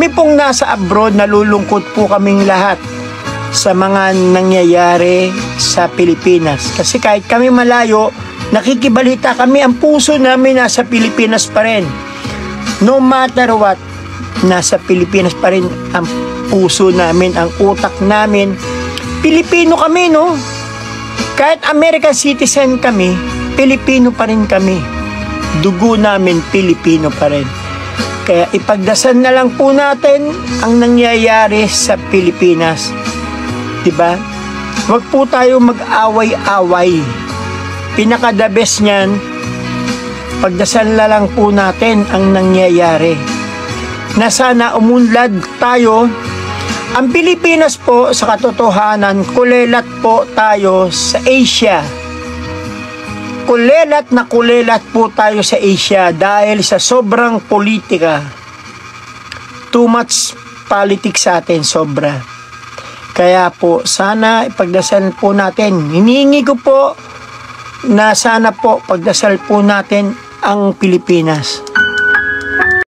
Kami pong nasa abroad, nalulungkot po kaming lahat sa mga nangyayari sa Pilipinas. Kasi kahit kami malayo, nakikibalita kami, ang puso namin nasa Pilipinas pa rin. No matter what, nasa Pilipinas pa rin ang puso namin, ang utak namin. Pilipino kami, no? Kahit American citizen kami, Pilipino pa rin kami. Dugo namin, Pilipino pa rin. Kaya ipagdasal na lang po natin ang nangyayari sa Pilipinas. Diba? Huwag po tayo mag-away-away. Pinaka-the best niyan, pagdasal na lang po natin ang nangyayari. Na sana umunlad tayo. Ang Pilipinas po, sa katotohanan, kulelat po tayo sa Asia. Kulelat na kulelat po tayo sa Asia dahil sa sobrang politika. Too much politics sa atin, sobra. Kaya po, sana ipagdasal po natin. Hinihingi ko po na sana po pagdasal po natin ang Pilipinas.